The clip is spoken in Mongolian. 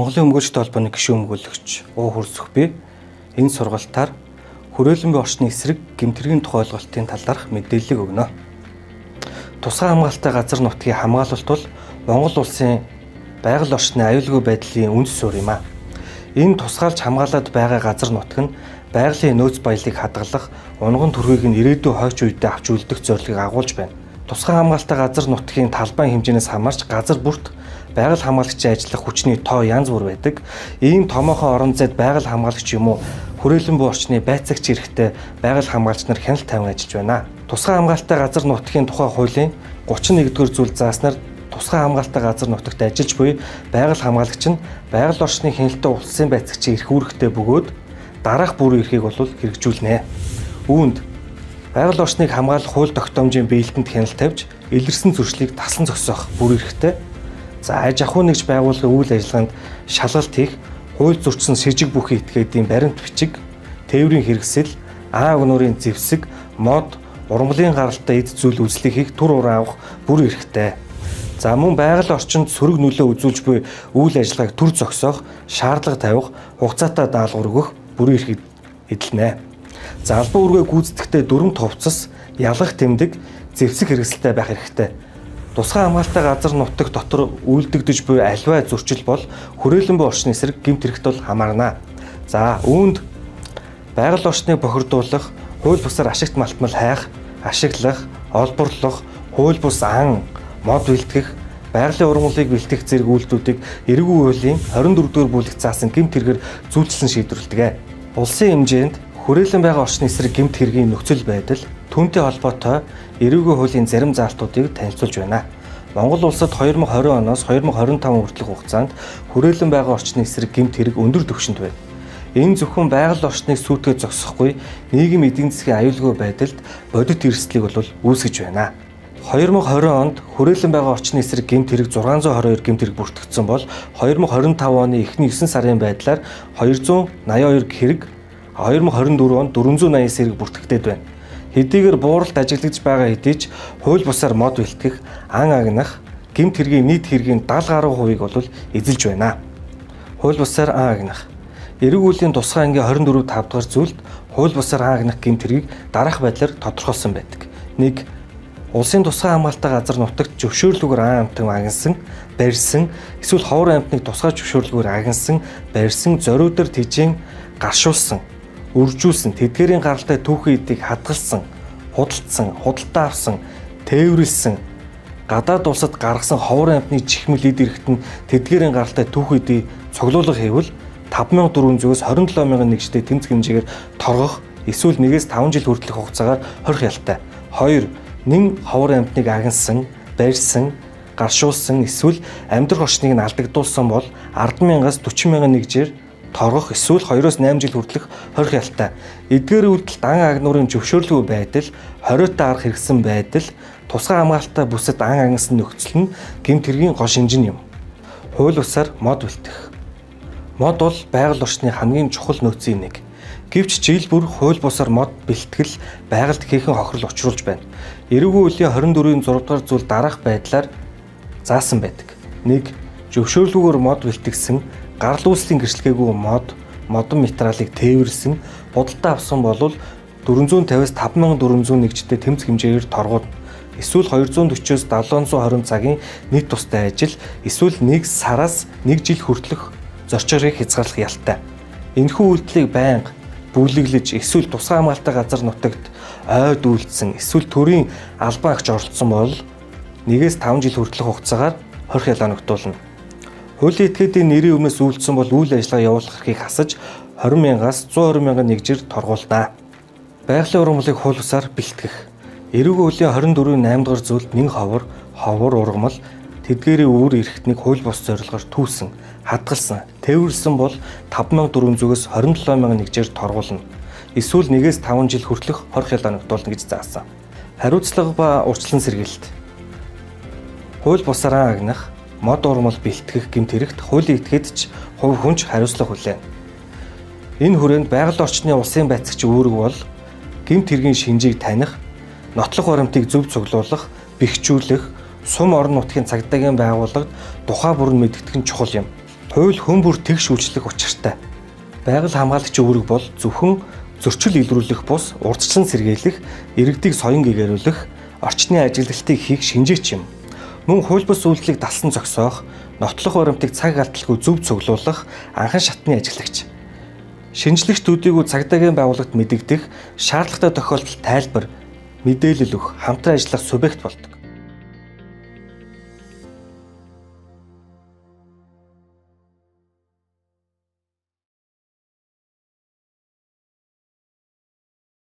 Монголын өмгөөлчд холбооны гишүүн өмгөөлөгч Уу Хүрсөх би энэ сургалтаар хүрээлэн буй орчны эсрэг гэмтэргийн тухай ойлголтын талаарх мэдээлэл өгнө. Тусгай хамгаалалттай газар нутгийг хамгаалалт бол Монгол улсын байгаль орчны аюулгүй байдлын үндэс суурь юм а. Энэ тусгаалж хамгаалаад байгаа газар нутаг нь байгалийн нөөц баялаг хадгалах, унган төрхийг нь ирээдүйн хойч үедээ авч үлдэх зорилгыг агуулж байна. Тусгай хамгаалалттай газар нутгийн талбайн хэмжээнээс хамаарч газар бүрт байгаль хамгаалагчийн ажиллах хүчний тоо янз бүр байдаг. Ийм томоохон орон зайд байгаль хамгаалагч юм уу хүрээлэн буй орчны байцаагч эрэхтэй байгаль хамгаалагч нар хяналт тавин ажиллаж байна. Тусгай хамгаалалттай газар нутгийн тухай хуулийн 31-р зүйл зааснаар тусгай хамгаалалттай газар нутагт ажиллаж буй байгаль хамгаалагч нь байгаль орчны хяналттай улсын байцаагчийн эрх үүрэгтэй бөгөөд дараах бүрийн эрхийг бол хэрэгжүүлнэ. Үүнд байгаль орчныг хамгаалах хууль тогтоомжийн биелэлтэнд хяналт тавьж илэрсэн зөрчлийг тасан зогсоох бүр эрхтэй. За аж ахуй нэгж байгууллагын үйл ажиллагаанд шалгалт хийх, хууль зөрчсөн сэжиг бүхий этгээдийн баримт бичиг, тээврийн хэрэгсэл, аа өгнөрийн зэвсэг, мод, ургамлын гаралтай эд зүйл үзлийг хийх түр уран авах бүр эрхтэй. За мөн байгаль орчинд сөрөг нөлөө үзүүлж буй үйл ажиллагааг төр зогсоох, шаардлага тавих, хугацаатай даалгавар өгөх бүр эрхийг эдэлнэ. За албан үүргээ гүйцэтгэхдээ дүрм товцос, ялгах тэмдэг, зэвсэг хэрэгсэлтэй байх хэрэгтэй. Тусгай хамгаалалттай газар нутаг дотор үйлдэгдэж буй аливаа зөрчил бол хүрээлэн буй орчны эсрэг гэмт хэрэгт бол хамаарна. За үүнд байгаль орчныг бохирдуулах, хууль бусаар ашигт малтмал хайх, ашиглах, олборлох, хууль бус ан, мод бэлтгэх, байгалийн ургамлыг бэлтгэх зэрэг үйлдэлүүдийг эргүү хуулийн 24-р бүлэгт заасан гэмт хэрэгээр зүйчилсэн шийдвэрлэдэг. Улсын хэмжээнд хүрээлэн байгаа орчны эсрэг гэмт хэргийн нөхцөл байдал түүнтэй холбоотой эрүүгийн хуулийн зарим заалтуудыг танилцуулж байна. Монгол улсад 2020 оноос 2025 хүртэлх хугацаанд хүрээлэн байгаа орчны эсрэг гэмт хэрэг өндөр түвшинд байна. Энэ зөвхөн байгаль орчныг сүйтгэж зогсохгүй, нийгэм эдийн засгийн аюулгүй байдалд бодит эрсдлийг бол үүсгэж байна. 2020 онд хүрээлэн байгаа орчны эсрэг гэмт хэрэг 622 гэмт хэрэг бүртгэгдсэн бол 2025 оны эхний 9 сарын байдлаар 282 хэрэг, 2024 онд 489 хэрэг бүртгэгдээд байна. Хэдийгээр бууралт ажиглагдж байгаа хэдий ч хууль бусаар мод бэлтгэх, ан агнах, гэмт хэргийн нийт хэргийн 70% бол эзэлж байна. Хууль бусаар ан агнах. Эрүүгийн тусгай ангийн 24/5 дахь зүйлд хууль бусаар ан агнах гэмт хэргийг дараах байдлаар тодорхойлсон байдаг. 1. Улсын тусгай хамгаалалттай газар нутагт зөвшөөрлөгөөр ан амтан агнасан, барьсан, эсвэл ховор амтныг тусгай зөвшөөрлөгөөр агнасан, барьсан, зориудаар тижээн гаршуулсан, үржүүлсэн, тэдгээрийн гаралтай түүхэн эдийг хадгалсан, худалдсан, худалдаа авсан, тээвэрлсэн, гадаад улсад гаргасан ховор амтны чихмэл эд эрэхт нь тэдгээрийн гаралтай түүхэн эдийг цуглуулга хийвэл 5400-өөс 27000 нэгжтэй тэмцэх хэмжээгээр торгох, эсвэл 1-5 жил хүртэлх хугацаагаар хорих ялтай. 2. Нэн ховор амтныг агнасан, барьсан, гаршуулсан, эсвэл амьдрах орчныг нь алдагдуулсан бол 100000-аас 40000 нэгжээр торгох, эсвэл 2-8 жил хүртэлх хорих ялтай. Эдгээр үйлдэлд ан агнуурын зөвшөөрлгүй байдал, хориотой арга хэрэгсэн байдал, тусгай хамгаалалттай бүсэд ан агнасан нөхцөл нь гэмт хэргийн гол шинжин юм. Хууль бусаар мод бэлтгэх. Мод бол байгаль орчны хамгийн чухал нөөцийн нэг. Гэвч жил бүр хууль бусаар мод бэлтгэл байгальд хийхэн хохирол учруулж байна. Эрүүгийн хуулийн 24-ийн 6 дугаар зүйл дараах байдлаар заасан байдаг. 1. Зөвшөөрлгүйгээр мод бэлтгэсэн, гарал үүслийн гэрчлэгээгүй мод, модон материалыг тээвэрлсэн, худалдаа авсан бол 450-аас 5400 нэгжтэй тэмцэх хэмжээгээр торгуулна. Эсвэл 240-оос 720 цагийн нийт тустай ажил, эсвэл 1 сараас 1 жил хүртэлх зорчигрыг хязгаарлах ялтай. Энэхүү үйлдэлийг байнга бүлэглэж, эсвэл тусгай хамгаалалттай газар нутагт ойд үйлдсэн, эсвэл төрийн албан агч оролцсон бол 1-5 жил хүртэлх хугацаагаар хорих ялгаа ногдуулна. Хуулийн этгээдийн нэрийн өмнөөс үйлдсэн бол үйл ажиллагаа явуулах эрхийг хасаж 20,000-аас 120,000 нэгжээр торгуулна. Байгалийн ургамлыг хууль бусаар бэлтгэх. Эрүүгийн хуулийн 24-8 дугаар зүйлд нэн ховор ургамал тэдгээрийн үр эрхтнийг хууль бус зорилгоор түүсэн, хадгалсан, тээвэрлсэн бол 5400-өөс 27000 нэгжээр торгуулна. Эсвэл 1-5 жил хүртэлх хорих ялгаа ногдуулна гэж заасан. Хариуцлага ба урьдчилан сэргийлэлт. Хууль бусаар агнах, мод ургамал бэлтгэх гэмт хэрэгт хуулийн этгээд ч хувь хүнч хариуцлага хүлээнэ. Энэ хүрээнд байгаль орчны улсын байцаагчийн үүрэг бол гэмт хэргийн шинжийг таних, нотлох баримтыг зөв цуглуулах, бэхжүүлэх, сум орон нутгийн цагдаагийн байгууллагад тухай бүр нь мэдгдэх нь чухал юм. Хууль хүн бүр тэгш үйлчлэх учиртай. Байгаль хамгаалагчийн үүрэг бол зөвхөн зөрчил илрүүлэх бус, урдчлан сэргийлэх, иргэдийг соён гэгэрүүлэх, орчны ажиглалтыг хийх шинжээч юм. Мөн хууль бус үйлдэлийг далсан зогсоох, нотлох баримтыг цаг алдалгүй зөв цуглуулах анхан шатны ажиглагч. Шинжлэгчдүүдийг цагдаагийн байгууллагад мэдэгдэх, шаардлагатай тохиолдолд тайлбар, мэдээлэл өгөх, хамтран ажиллах субъект болдог.